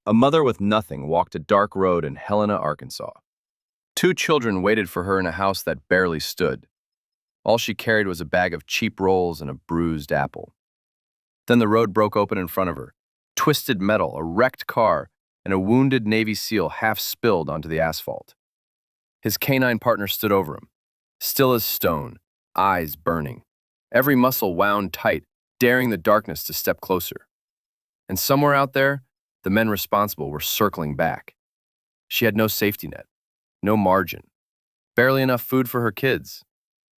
A mother with nothing walked a dark road in Helena, Arkansas. Two children waited for her in a house that barely stood. All she carried was a bag of cheap rolls and a bruised apple. Then the road broke open in front of her. Twisted metal, a wrecked car, and a wounded Navy SEAL half spilled onto the asphalt. His canine partner stood over him, still as stone, eyes burning, every muscle wound tight, daring the darkness to step closer. And somewhere out there, the men responsible were circling back. She had no safety net, no margin, barely enough food for her kids.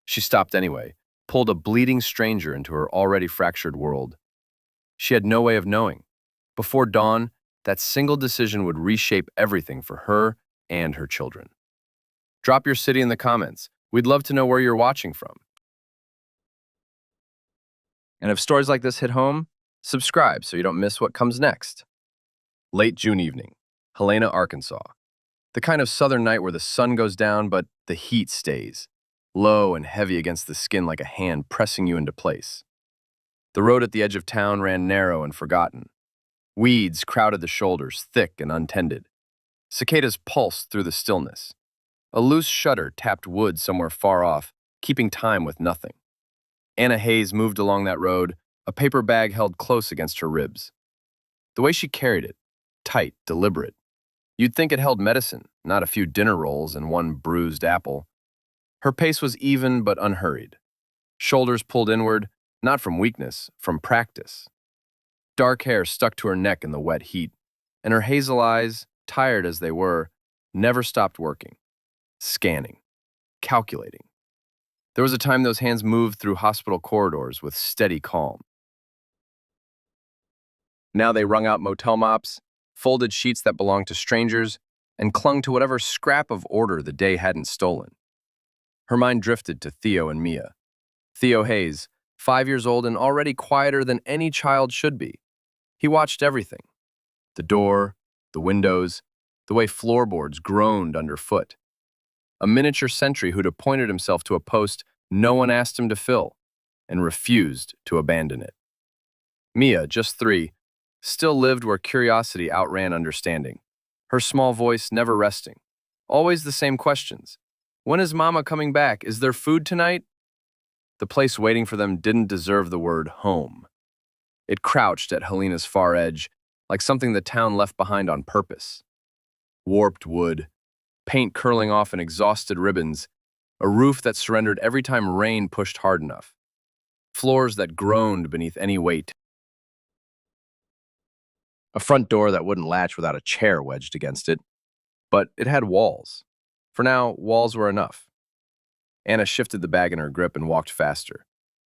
She stopped anyway, pulled a bleeding stranger into her already fractured world. She had no way of knowing. Before dawn, that single decision would reshape everything for her and her children. Drop your city in the comments. We'd love to know where you're watching from. And if stories like this hit home, subscribe so you don't miss what comes next. Late June evening, Helena, Arkansas. The kind of southern night where the sun goes down, but the heat stays, low and heavy against the skin like a hand pressing you into place. The road at the edge of town ran narrow and forgotten. Weeds crowded the shoulders, thick and untended. Cicadas pulsed through the stillness. A loose shutter tapped wood somewhere far off, keeping time with nothing. Anna Hayes moved along that road, a paper bag held close against her ribs. The way she carried it, tight, deliberate. You'd think it held medicine, not a few dinner rolls and one bruised apple. Her pace was even but unhurried. Shoulders pulled inward, not from weakness, from practice. Dark hair stuck to her neck in the wet heat, and her hazel eyes, tired as they were, never stopped working, scanning, calculating. There was a time those hands moved through hospital corridors with steady calm. Now they wrung out motel mops, folded sheets that belonged to strangers, and clung to whatever scrap of order the day hadn't stolen. Her mind drifted to Theo and Mia. Theo Hayes, 5 years old and already quieter than any child should be. He watched everything. The door, the windows, the way floorboards groaned underfoot. A miniature sentry who'd appointed himself to a post no one asked him to fill, and refused to abandon it. Mia, just 3, still lived where curiosity outran understanding. Her small voice never resting. Always the same questions. When is Mama coming back? Is there food tonight? The place waiting for them didn't deserve the word home. It crouched at Helena's far edge, like something the town left behind on purpose. Warped wood, paint curling off in exhausted ribbons, a roof that surrendered every time rain pushed hard enough, floors that groaned beneath any weight, a front door that wouldn't latch without a chair wedged against it. But it had walls. For now, walls were enough. Anna shifted the bag in her grip and walked faster.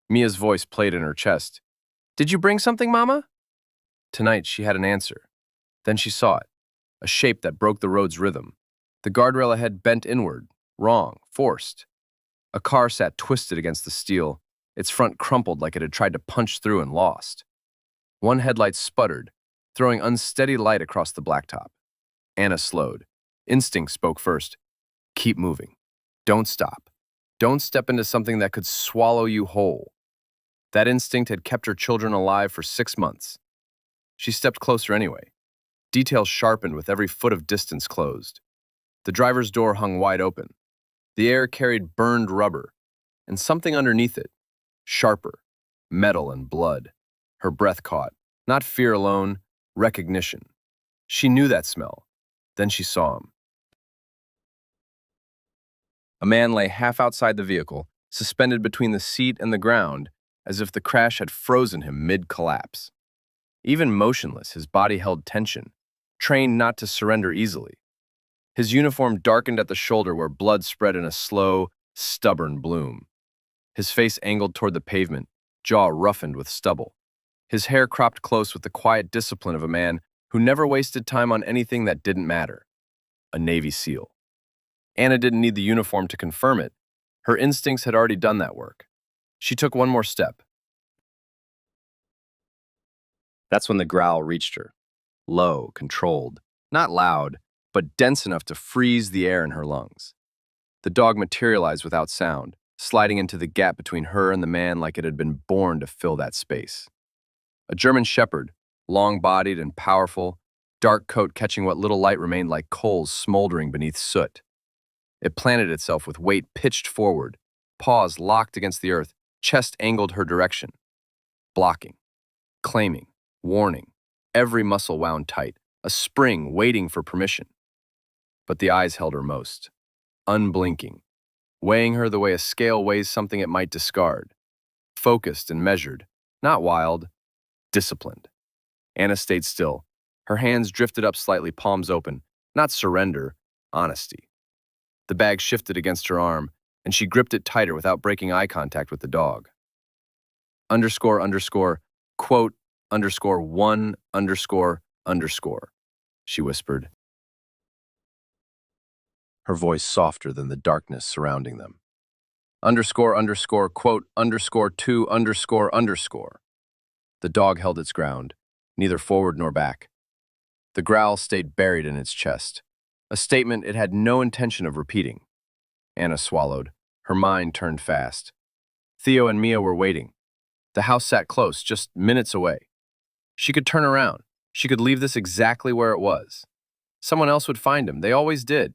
Mia's voice played in her chest. Did you bring something, Mama? Tonight, she had an answer. Then she saw it, a shape that broke the road's rhythm. The guardrail ahead bent inward, wrong, forced. A car sat twisted against the steel, its front crumpled like it had tried to punch through and lost. One headlight sputtered, throwing unsteady light across the blacktop. Anna slowed. Instinct spoke first. Keep moving. Don't stop. Don't step into something that could swallow you whole. That instinct had kept her children alive for 6 months. She stepped closer anyway. Details sharpened with every foot of distance closed. The driver's door hung wide open. The air carried burned rubber, and something underneath it, sharper, metal and blood. Her breath caught, not fear alone, recognition. She knew that smell. Then she saw him. A man lay half outside the vehicle, suspended between the seat and the ground, as if the crash had frozen him mid-collapse. Even motionless, his body held tension, trained not to surrender easily. His uniform darkened at the shoulder where blood spread in a slow, stubborn bloom. His face angled toward the pavement, jaw roughened with stubble. His hair cropped close with the quiet discipline of a man who never wasted time on anything that didn't matter. A Navy SEAL. Anna didn't need the uniform to confirm it. Her instincts had already done that work. She took one more step. That's when the growl reached her. Low, controlled, not loud, but dense enough to freeze the air in her lungs. The dog materialized without sound, sliding into the gap between her and the man like it had been born to fill that space. A German shepherd, long-bodied and powerful, dark coat catching what little light remained like coals smoldering beneath soot. It planted itself with weight pitched forward, paws locked against the earth, chest angled her direction, blocking, claiming, warning, every muscle wound tight, a spring waiting for permission. But the eyes held her most, unblinking, weighing her the way a scale weighs something it might discard, focused and measured, not wild, disciplined. Anna stayed still. Her hands drifted up slightly, palms open, not surrender, honesty. The bag shifted against her arm, and she gripped it tighter without breaking eye contact with the dog. Underscore, underscore, quote, underscore, one, underscore, underscore, she whispered, her voice softer than the darkness surrounding them. Underscore, underscore, quote, underscore, two, underscore, underscore. The dog held its ground, neither forward nor back. The growl stayed buried in its chest, a statement it had no intention of repeating. Anna swallowed. Her mind turned fast. Theo and Mia were waiting. The house sat close, just minutes away. She could turn around. She could leave this exactly where it was. Someone else would find him. They always did.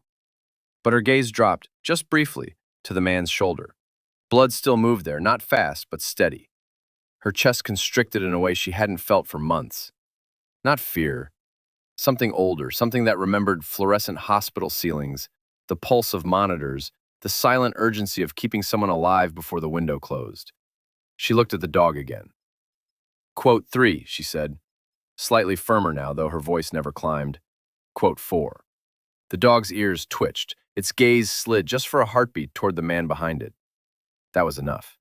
But her gaze dropped, just briefly, to the man's shoulder. Blood still moved there, not fast, but steady. Her chest constricted in a way she hadn't felt for months. Not fear. Something older, something that remembered fluorescent hospital ceilings, the pulse of monitors, the silent urgency of keeping someone alive before the window closed. She looked at the dog again. Quote 3, she said, slightly firmer now, though her voice never climbed. Quote 4. The dog's ears twitched. Its gaze slid just for a heartbeat toward the man behind it. That was enough.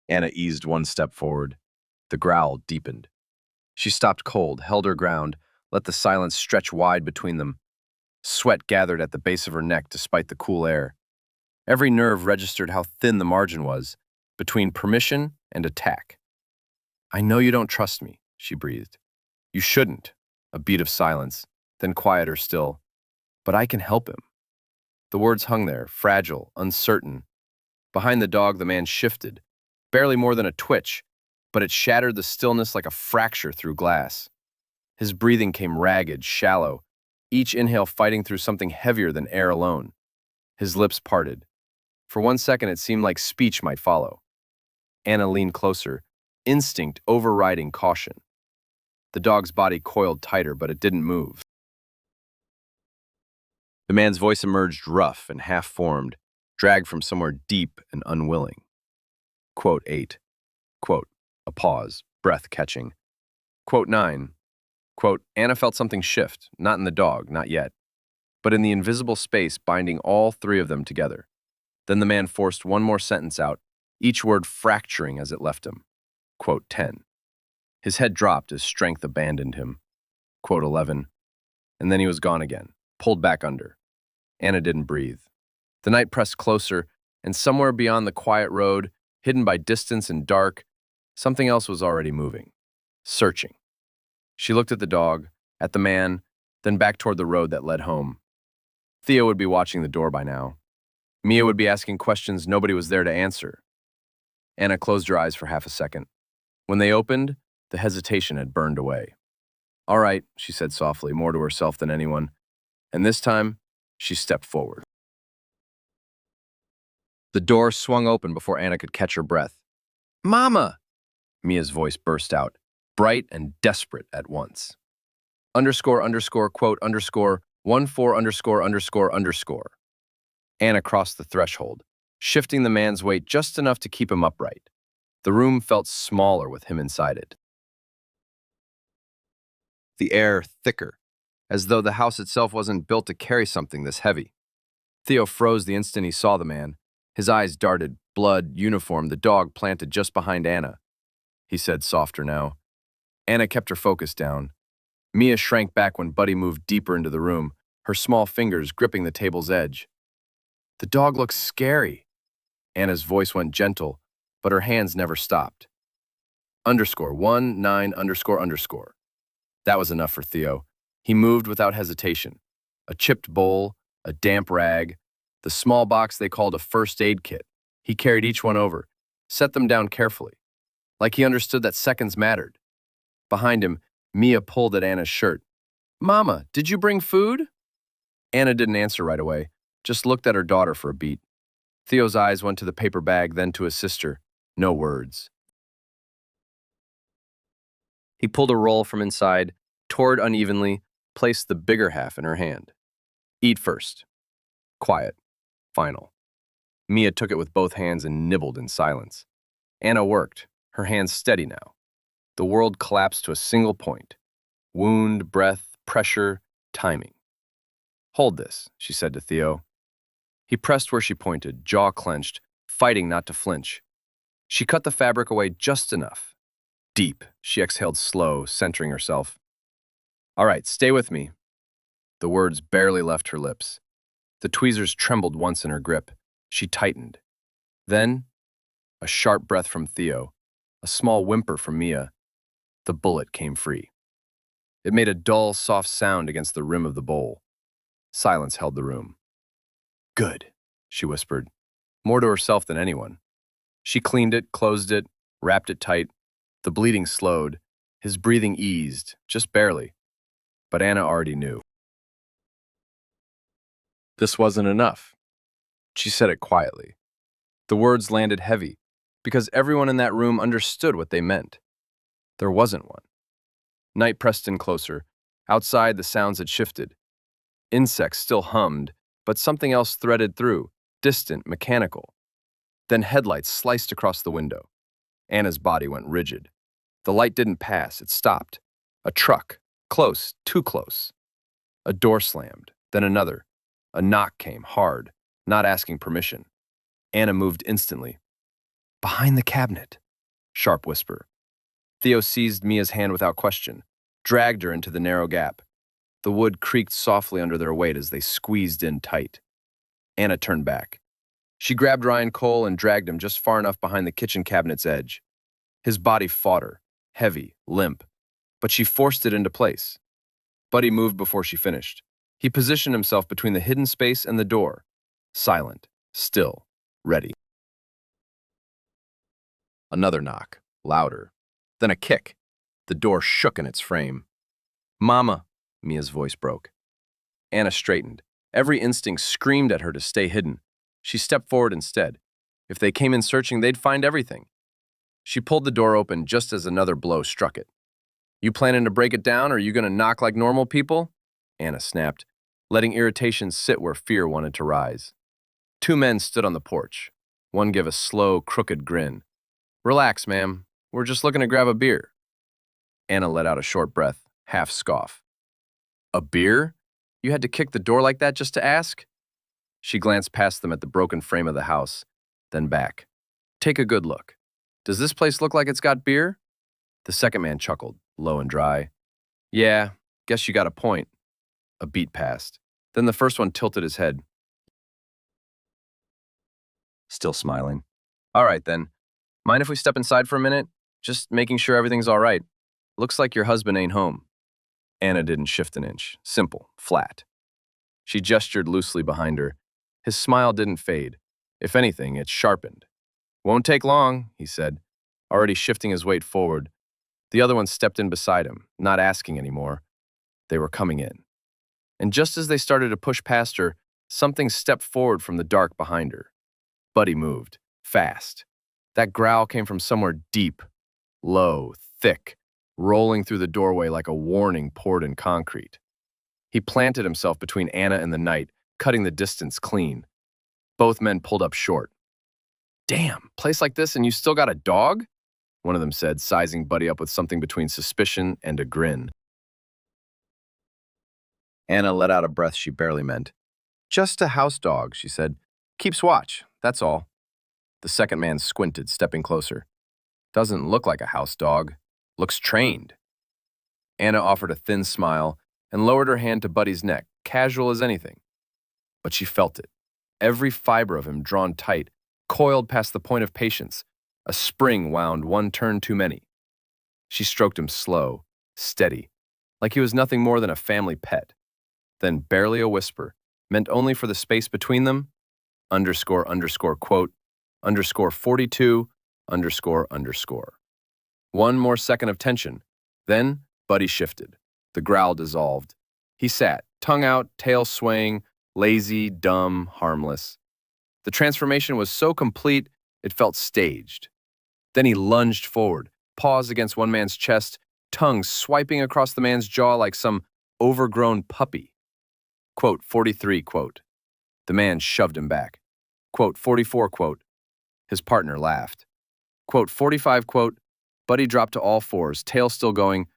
Anna eased one step forward. The growl deepened. She stopped cold, held her ground, let the silence stretch wide between them. Sweat gathered at the base of her neck despite the cool air. Every nerve registered how thin the margin was, between permission and attack. I know you don't trust me, she breathed. You shouldn't. A beat of silence, then quieter still. But I can help him. The words hung there, fragile, uncertain. Behind the dog, the man shifted, barely more than a twitch, but it shattered the stillness like a fracture through glass. His breathing came ragged, shallow, each inhale fighting through something heavier than air alone. His lips parted. For 1 second, it seemed like speech might follow. Anna leaned closer, instinct overriding caution. The dog's body coiled tighter, but it didn't move. The man's voice emerged rough and half-formed, dragged from somewhere deep and unwilling. Quote 8. Quote, a pause, breath catching. Quote 9. Quote, Anna felt something shift, not in the dog, not yet, but in the invisible space binding all three of them together. Then the man forced one more sentence out, each word fracturing as it left him. Quote 10. His head dropped as strength abandoned him. Quote 11. And then he was gone again, pulled back under. Anna didn't breathe. The night pressed closer, and somewhere beyond the quiet road, hidden by distance and dark, something else was already moving, searching. She looked at the dog, at the man, then back toward the road that led home. Theo would be watching the door by now. Mia would be asking questions nobody was there to answer. Anna closed her eyes for half a second. When they opened, the hesitation had burned away. All right, she said softly, more to herself than anyone. And this time, she stepped forward. The door swung open before Anna could catch her breath. Mama! Mia's voice burst out, bright and desperate at once. Underscore, underscore, quote, underscore, 14 underscore, underscore, underscore. Anna crossed the threshold, shifting the man's weight just enough to keep him upright. The room felt smaller with him inside it. The air thicker, as though the house itself wasn't built to carry something this heavy. Theo froze the instant he saw the man. His eyes darted, blood, uniform, the dog planted just behind Anna. He said softer now. Anna kept her focus down. Mia shrank back when Buddy moved deeper into the room, her small fingers gripping the table's edge. The dog looks scary. Anna's voice went gentle, but her hands never stopped. Underscore, 19 underscore underscore. That was enough for Theo. He moved without hesitation. A chipped bowl, a damp rag, the small box they called a first aid kit. He carried each one over, set them down carefully, like he understood that seconds mattered. Behind him, Mia pulled at Anna's shirt. Mama, did you bring food? Anna didn't answer right away, just looked at her daughter for a beat. Theo's eyes went to the paper bag, then to his sister. No words. He pulled a roll from inside, tore it unevenly, placed the bigger half in her hand. Eat first. Quiet. Final. Mia took it with both hands and nibbled in silence. Anna worked, her hands steady now. The world collapsed to a single point. Wound, breath, pressure, timing. Hold this, she said to Theo. He pressed where she pointed, jaw clenched, fighting not to flinch. She cut the fabric away just enough. Deep, she exhaled slow, centering herself. All right, stay with me. The words barely left her lips. The tweezers trembled once in her grip. She tightened. Then, a sharp breath from Theo, a small whimper from Mia. The bullet came free. It made a dull, soft sound against the rim of the bowl. Silence held the room. Good, she whispered, more to herself than anyone. She cleaned it, closed it, wrapped it tight. The bleeding slowed. His breathing eased, just barely. But Anna already knew. This wasn't enough. She said it quietly. The words landed heavy, because everyone in that room understood what they meant. There wasn't one. Night pressed in closer. Outside, the sounds had shifted. Insects still hummed, but something else threaded through, distant, mechanical. Then headlights sliced across the window. Anna's body went rigid. The light didn't pass, it stopped. A truck, close, too close. A door slammed, then another. A knock came, hard, not asking permission. Anna moved instantly. Behind the cabinet. Sharp whisper. Theo seized Mia's hand without question, dragged her into the narrow gap. The wood creaked softly under their weight as they squeezed in tight. Anna turned back. She grabbed Ryan Cole and dragged him just far enough behind the kitchen cabinet's edge. His body fought her, heavy, limp, but she forced it into place. Buddy moved before she finished. He positioned himself between the hidden space and the door, silent, still, ready. Another knock, louder. Then a kick. The door shook in its frame. Mama, Mia's voice broke. Anna straightened. Every instinct screamed at her to stay hidden. She stepped forward instead. If they came in searching, they'd find everything. She pulled the door open just as another blow struck it. You planning to break it down, or are you going to knock like normal people? Anna snapped, letting irritation sit where fear wanted to rise. Two men stood on the porch. One gave a slow, crooked grin. Relax, ma'am. We're just looking to grab a beer. Anna let out a short breath, half scoff. A beer? You had to kick the door like that just to ask? She glanced past them at the broken frame of the house, then back. Take a good look. Does this place look like it's got beer? The second man chuckled, low and dry. Yeah, guess you got a point. A beat passed. Then the first one tilted his head. Still smiling. All right, then. Mind if we step inside for a minute? Just making sure everything's all right. Looks like your husband ain't home. Anna didn't shift an inch. Simple, flat. She gestured loosely behind her. His smile didn't fade. If anything, it sharpened. Won't take long, he said, already shifting his weight forward. The other one stepped in beside him, not asking anymore. They were coming in. And just as they started to push past her, something stepped forward from the dark behind her. Buddy moved, fast. That growl came from somewhere deep, low, thick, rolling through the doorway like a warning poured in concrete. He planted himself between Anna and the night, cutting the distance clean. Both men pulled up short. Damn, place like this and you still got a dog? One of them said, sizing Buddy up with something between suspicion and a grin. Anna let out a breath she barely meant. Just a house dog, she said. Keeps watch, that's all. The second man squinted, stepping closer. Doesn't look like a house dog. Looks trained. Anna offered a thin smile and lowered her hand to Buddy's neck, casual as anything. But she felt it. Every fiber of him drawn tight, coiled past the point of patience. A spring wound one turn too many. She stroked him slow, steady, like he was nothing more than a family pet. Then barely a whisper, meant only for the space between them, __quote, _42, __. One more second of tension. Then, Buddy shifted. The growl dissolved. He sat, tongue out, tail swaying, lazy, dumb, harmless. The transformation was so complete, it felt staged. Then he lunged forward, paws against one man's chest, tongue swiping across the man's jaw like some overgrown puppy. Quote 43, quote. The man shoved him back. Quote 44, quote. His partner laughed. Quote 45, quote. Buddy dropped to all fours, tail still going.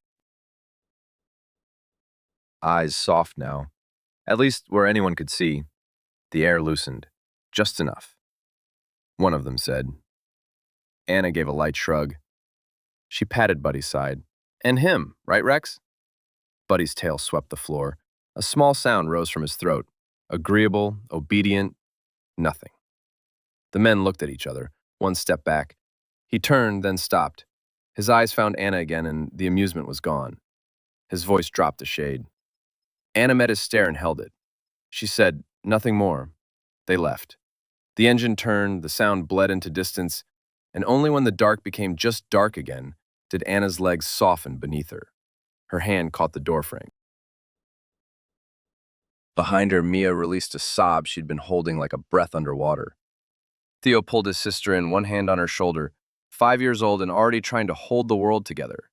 Eyes soft now, at least where anyone could see. The air loosened, just enough. One of them said. Anna gave a light shrug. She patted Buddy's side. And him, right, Rex? Buddy's tail swept the floor. A small sound rose from his throat. Agreeable, obedient, nothing. The men looked at each other, one step back. He turned, then stopped. His eyes found Anna again, and the amusement was gone. His voice dropped a shade. Anna met his stare and held it. She said, nothing more. They left. The engine turned, the sound bled into distance, and only when the dark became just dark again did Anna's legs soften beneath her. Her hand caught the doorframe. Behind her, Mia released a sob she'd been holding like a breath underwater. Theo pulled his sister in, one hand on her shoulder, 5 years old and already trying to hold the world together.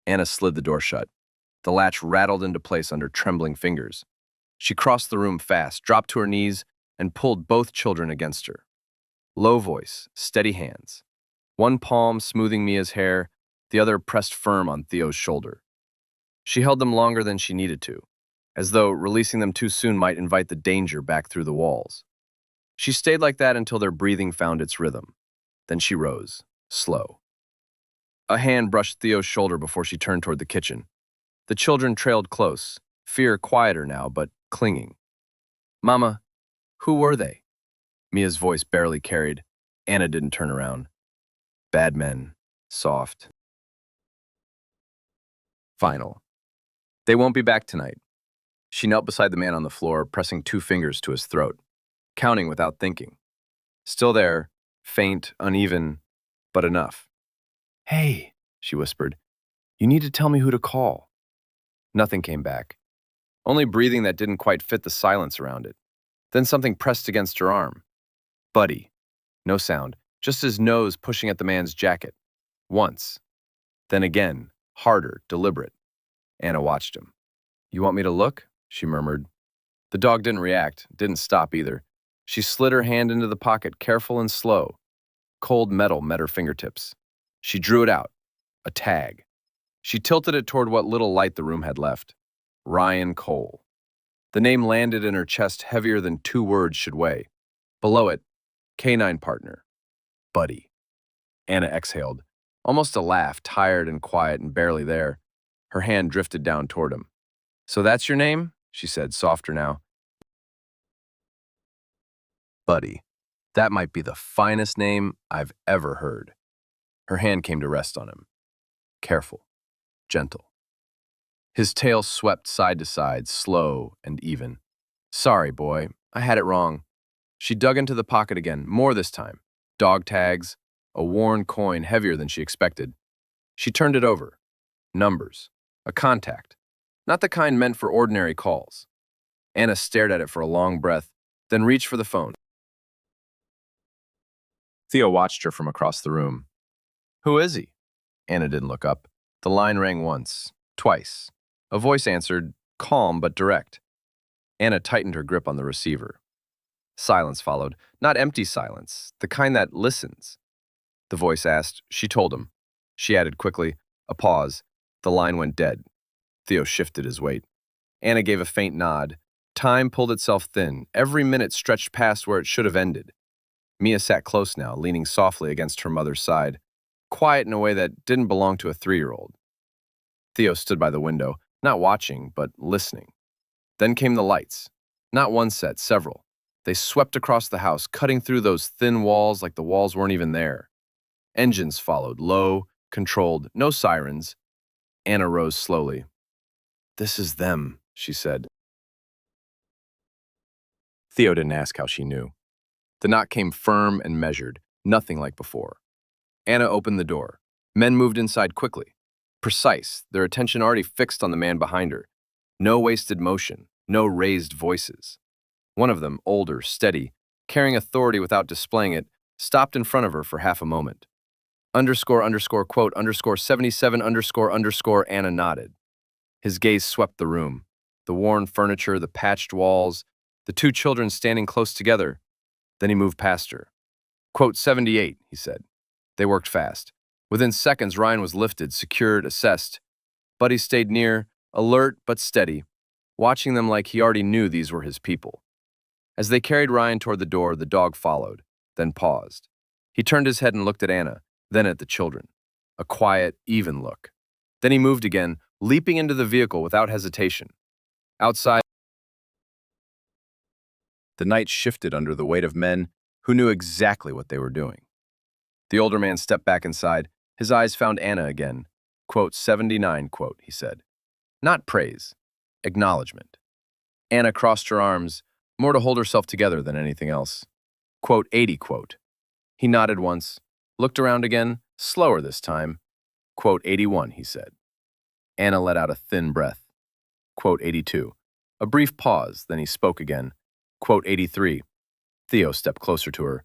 Anna slid the door shut. The latch rattled into place under trembling fingers. She crossed the room fast, dropped to her knees, and pulled both children against her. Low voice, steady hands. One palm smoothing Mia's hair, the other pressed firm on Theo's shoulder. She held them longer than she needed to, as though releasing them too soon might invite the danger back through the walls. She stayed like that until their breathing found its rhythm. Then she rose, slow. A hand brushed Theo's shoulder before she turned toward the kitchen. The children trailed close, fear quieter now, but clinging. Mama, who were they? Mia's voice barely carried. Anna didn't turn around. Bad men, soft. Final. They won't be back tonight. She knelt beside the man on the floor, pressing 2 fingers to his throat, counting without thinking. Still there, faint, uneven, but enough. Hey, she whispered, you need to tell me who to call. Nothing came back, only breathing that didn't quite fit the silence around it. Then something pressed against her arm. Buddy. No sound, just his nose pushing at the man's jacket. Once. Then again, harder, deliberate. Anna watched him. You want me to look? She murmured. The dog didn't react, didn't stop either. She slid her hand into the pocket, careful and slow. Cold metal met her fingertips. She drew it out. A tag. She tilted it toward what little light the room had left. Ryan Cole. The name landed in her chest heavier than 2 words should weigh. Below it, canine partner. Buddy. Anna exhaled. Almost a laugh, tired and quiet and barely there. Her hand drifted down toward him. So that's your name? She said, softer now. Buddy. That might be the finest name I've ever heard. Her hand came to rest on him. Careful. Gentle. His tail swept side to side, slow and even. Sorry, boy. I had it wrong. She dug into the pocket again, more this time. Dog tags, a worn coin heavier than she expected. She turned it over. Numbers. A contact. Not the kind meant for ordinary calls. Anna stared at it for a long breath, then reached for the phone. Theo watched her from across the room. Who is he? Anna didn't look up. The line rang once, twice. A voice answered, calm but direct. Anna tightened her grip on the receiver. Silence followed, not empty silence, the kind that listens. The voice asked. She told him. She added quickly, a pause. The line went dead. Theo shifted his weight. Anna gave a faint nod. Time pulled itself thin. Every minute stretched past where it should have ended. Mia sat close now, leaning softly against her mother's side, quiet in a way that didn't belong to a 3-year-old. Theo stood by the window, not watching, but listening. Then came the lights. Not one set, several. They swept across the house, cutting through those thin walls like the walls weren't even there. Engines followed, low, controlled, no sirens. Anna rose slowly. This is them, she said. Theo didn't ask how she knew. The knock came firm and measured, nothing like before. Anna opened the door. Men moved inside quickly. Precise, their attention already fixed on the man behind her. No wasted motion, no raised voices. One of them, older, steady, carrying authority without displaying it, stopped in front of her for half a moment. Underscore, underscore, quote, underscore, 77, underscore, underscore, Anna nodded. His gaze swept the room. The worn furniture, the patched walls, the two children standing close together. Then he moved past her. Quote, 78, he said. They worked fast. Within seconds, Ryan was lifted, secured, assessed. Buddy stayed near, alert but steady, watching them like he already knew these were his people. As they carried Ryan toward the door, the dog followed, then paused. He turned his head and looked at Anna, then at the children. A quiet, even look. Then he moved again, leaping into the vehicle without hesitation. Outside, the night shifted under the weight of men who knew exactly what they were doing. The older man stepped back inside. His eyes found Anna again. Quote, 79, quote, he said. Not praise, acknowledgement. Anna crossed her arms, more to hold herself together than anything else. Quote, 80, quote. He nodded once, looked around again, slower this time. Quote, 81, he said. Anna let out a thin breath. Quote, 82. A brief pause, then he spoke again. Quote, 83. Theo stepped closer to her.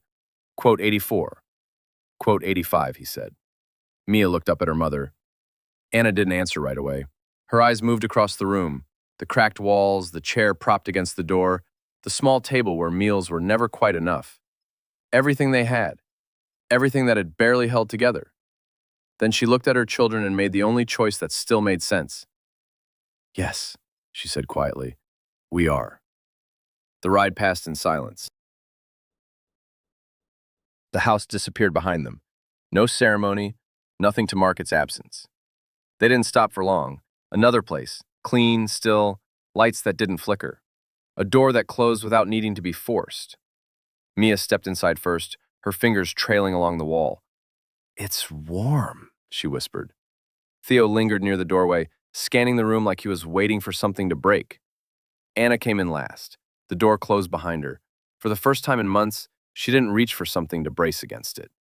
Quote, 84. Quote, 85, he said. Mia looked up at her mother. Anna didn't answer right away. Her eyes moved across the room, the cracked walls, the chair propped against the door, the small table where meals were never quite enough. Everything they had, everything that had barely held together. Then she looked at her children and made the only choice that still made sense. Yes, she said quietly, we are. The ride passed in silence. The house disappeared behind them. No ceremony, nothing to mark its absence. They didn't stop for long. Another place, clean, still, lights that didn't flicker. A door that closed without needing to be forced. Mia stepped inside first, her fingers trailing along the wall. It's warm, she whispered. Theo lingered near the doorway, scanning the room like he was waiting for something to break. Anna came in last. The door closed behind her. For the first time in months, she didn't reach for something to brace against it.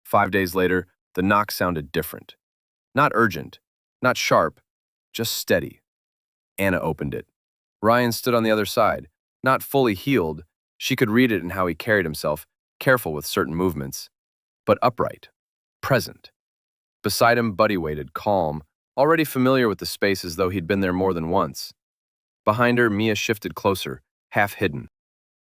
5 days later, the knock sounded different. Not urgent, not sharp, just steady. Anna opened it. Ryan stood on the other side, not fully healed. She could read it in how he carried himself, careful with certain movements, but upright, present. Beside him, Buddy waited, calm, already familiar with the space as though he'd been there more than once. Behind her, Mia shifted closer, half hidden.